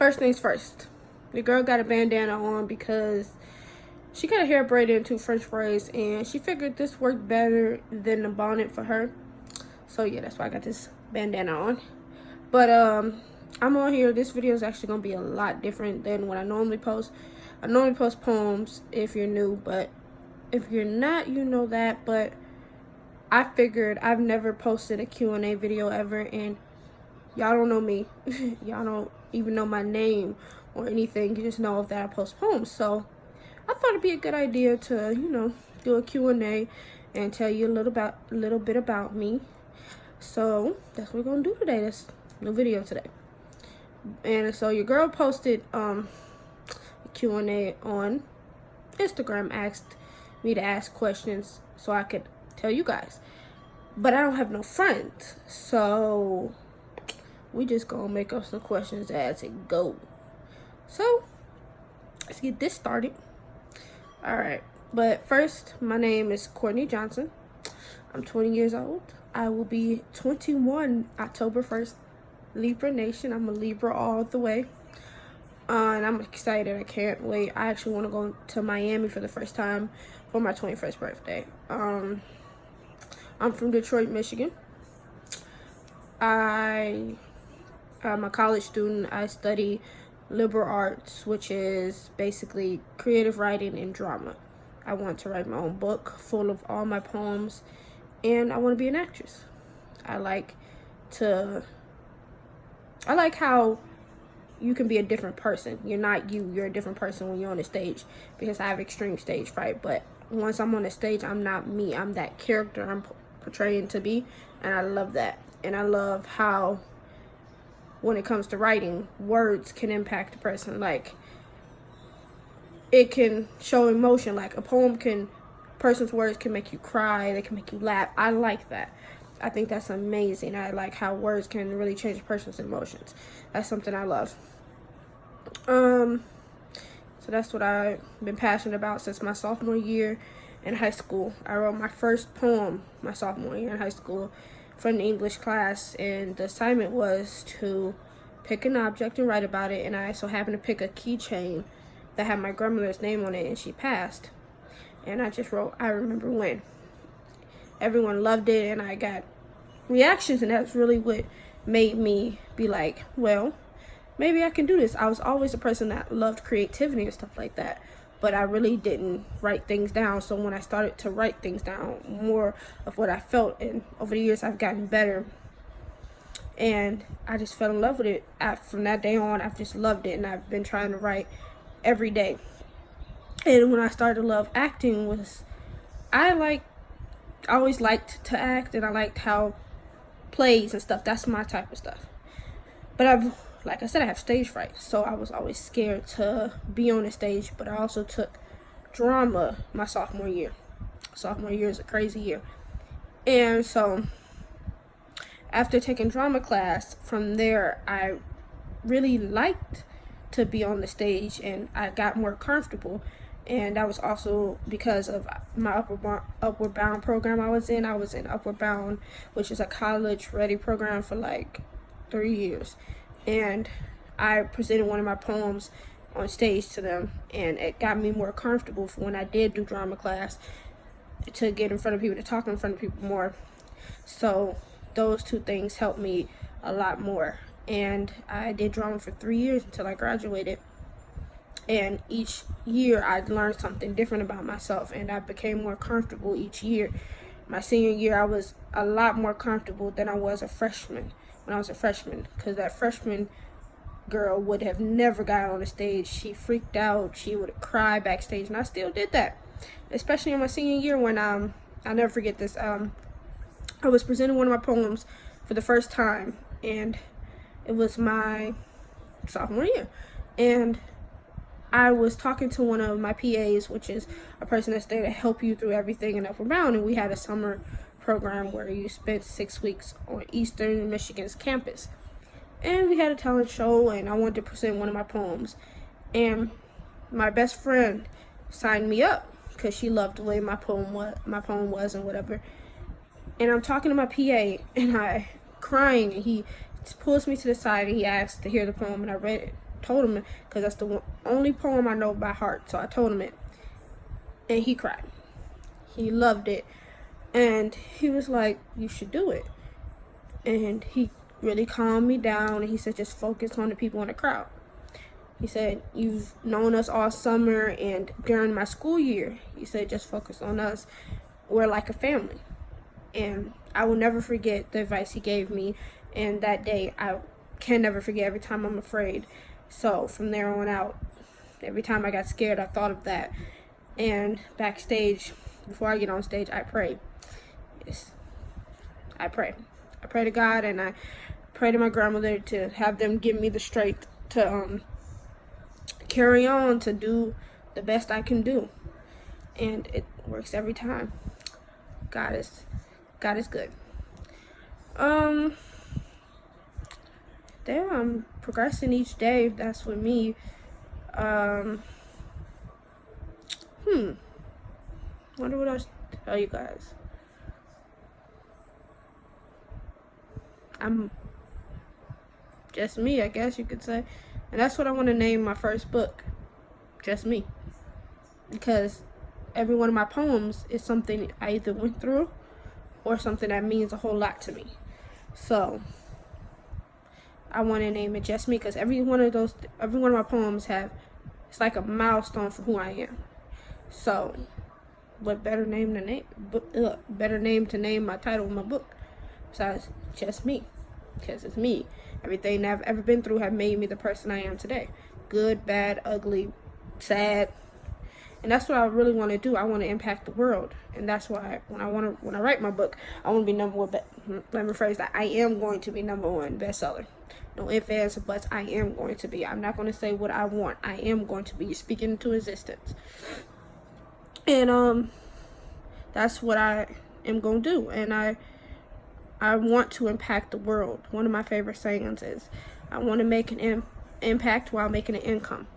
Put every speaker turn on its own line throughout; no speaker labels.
First things first, the girl got a bandana on because she got her hair braided into French braids, and she figured this worked better than the bonnet for her. So yeah, that's why I got this bandana on. But I'm on here. This video is actually gonna be a lot different than what I normally post. I normally post poems if you're new, but if you're not, you know that. But I figured I've never posted a Q&A video ever, and y'all don't know me. Y'all don't even know my name or anything. You just know that I post poems. So I thought it'd be a good idea to, do a Q&A and tell you a little bit about me. So that's what we're gonna do today. That's the video today. And so your girl posted a Q&A on Instagram, asked me to ask questions so I could tell you guys. But I don't have no friends, so we just gonna make up some questions as it go. So let's get this started. All right, but first, my name is Courtney Johnson. I'm 20 years old. I will be 21 October 1st. Libra Nation. I'm a Libra all the way. And I'm excited. I can't wait. I actually want to go to Miami for the first time for my 21st birthday. I'm from Detroit, Michigan. I'm a college student. I study liberal arts, which is basically creative writing and drama. I want to write my own book full of all my poems, and I want to be an actress. I like how you can be a different person. You're not you, you're a different person when you're on the stage, because I have extreme stage fright. But once I'm on the stage, I'm not me. I'm that character I'm portraying to be, and I love that. And I love how when it comes to writing, words can impact a person. Like, it can show emotion. Like, person's words can make you cry, they can make you laugh. I like that. I think that's amazing. I like how words can really change a person's emotions. That's something I love. So that's what I've been passionate about since my sophomore year in high school. I wrote my first poem my sophomore year in high school from the English class, and the assignment was to pick an object and write about it. And I so happened to pick a keychain that had my grandmother's name on it, and she passed. And I just wrote, "I remember when." Everyone loved it, and I got reactions, and that's really what made me be like, well, maybe I can do this. I was always a person that loved creativity and stuff like that, but I really didn't write things down. So when I started to write things down, more of what I felt, and over the years I've gotten better, and I just fell in love with it. From that day on, I've just loved it, and I've been trying to write every day. And when I started to love acting I always liked to act, and I liked how plays and stuff, that's my type of stuff. But like I said, I have stage fright, so I was always scared to be on the stage. But I also took drama my sophomore year. Sophomore year is a crazy year. And so after taking drama class, from there, I really liked to be on the stage, and I got more comfortable. And that was also because of my Upward Bound program I was in. I was in Upward Bound, which is a college-ready program for like 3 years. And I presented one of my poems on stage to them, and it got me more comfortable for when I did do drama class, to get in front of people, to talk in front of people more. So those two things helped me a lot more. And I did drama for 3 years until I graduated. And each year I learned something different about myself, and I became more comfortable each year. My senior year, I was a lot more comfortable than I was when I was a freshman, because that freshman girl would have never got on the stage. She freaked out. She would cry backstage, and I still did that, especially in my senior year when I'll never forget this. I was presenting one of my poems for the first time, and it was my sophomore year, and I was talking to one of my PAs, which is a person that's there to help you through everything in Upward Bound, and we had a summer program where you spent 6 weeks on Eastern Michigan's campus. And we had a talent show, and I wanted to present one of my poems. And my best friend signed me up because she loved the way my poem was and whatever. And I'm talking to my PA, and I crying, and he pulls me to the side, and he asked to hear the poem, and I read it told him it because that's the only poem I know by heart. So I told him it, and he cried. He loved it, and he was like, "You should do it." And he really calmed me down, and he said, "Just focus on the people in the crowd." He said, "You've known us all summer and during my school year." He said, "Just focus on us. We're like a family." And I will never forget the advice he gave me. And that day, I can never forget every time I'm afraid. So from there on out, every time I got scared, I thought of that. And backstage, before I get on stage, I pray. Yes, I pray. I pray to God, and I pray to my grandmother to have them give me the strength to carry on, to do the best I can do. And it works every time. God is good. There, I'm progressing each day. That's with me. Wonder what else to tell you guys. I'm just me, I guess you could say. And that's what I want to name my first book. Just me. Because every one of my poems is something I either went through or something that means a whole lot to me. So I want to name it Just Me, because every one of my poems it's like a milestone for who I am. So what better name to name my title of my book besides Just Me? Because it's me. Everything that I've ever been through have made me the person I am today. Good, bad, ugly, sad. And that's what I really want to do. I want to impact the world. And that's why when I write my book, I want to be number one. Let me rephrase that. I am going to be number one bestseller. No ifs, ands, or buts. I am going to be. I'm not going to say what I want. I am going to be speaking into existence. And that's what I am going to do. And I want to impact the world. One of my favorite sayings is, I want to make an impact while making an income.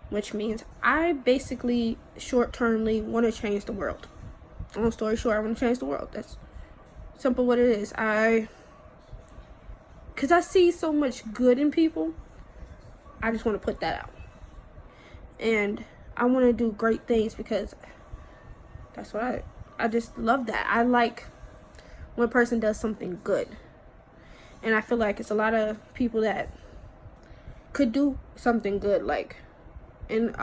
Which means I basically, short-termly, want to change the world. Long story short, I want to change the world. That's simple what it is. Because I see so much good in people, I just want to put that out. And I want to do great things because that's what I just love that. I like when a person does something good. And I feel like it's a lot of people that could do something good, like, and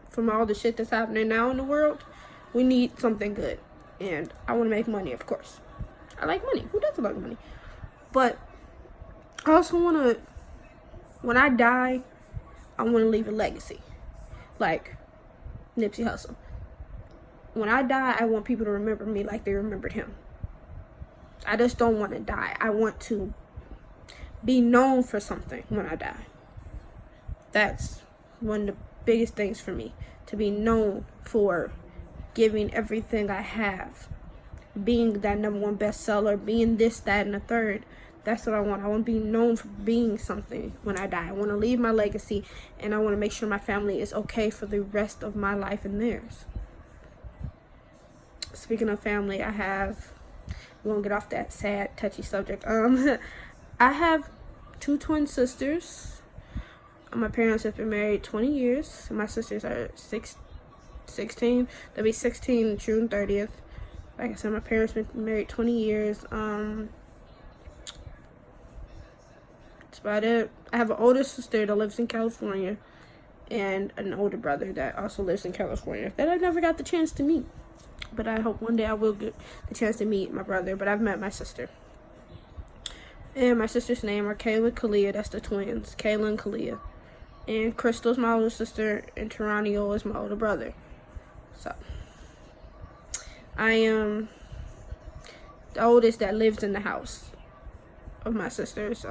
from all the shit that's happening now in the world, we need something good. And I want to make money, of course. I like money. Who doesn't like money? But I also want to, when I die, I want to leave a legacy. Like Nipsey Hussle. When I die, I want people to remember me like they remembered him. I just don't want to die. I want to be known for something when I die. That's one of the biggest things for me, to be known for giving everything I have, being that number one bestseller, being this, that, and the third. That's what I want. I want to be known for being something when I die. I want to leave my legacy, and I want to make sure my family is okay for the rest of my life and theirs. Speaking of family, we won't get off that sad, touchy subject. I have 2 twin sisters. My parents have been married 20 years. My sisters are 16. They'll be 16 June 30th. Like I said, my parents have been married 20 years. That's about it. I have an older sister that lives in California, and an older brother that also lives in California that I never got the chance to meet. But I hope one day I will get the chance to meet my brother. But I've met my sister. And my sister's name are Kayla and Kalia. That's the twins. Kayla and Kalia. And Crystal's my older sister, and Taranio is my older brother. So I am the oldest that lives in the house of my sisters.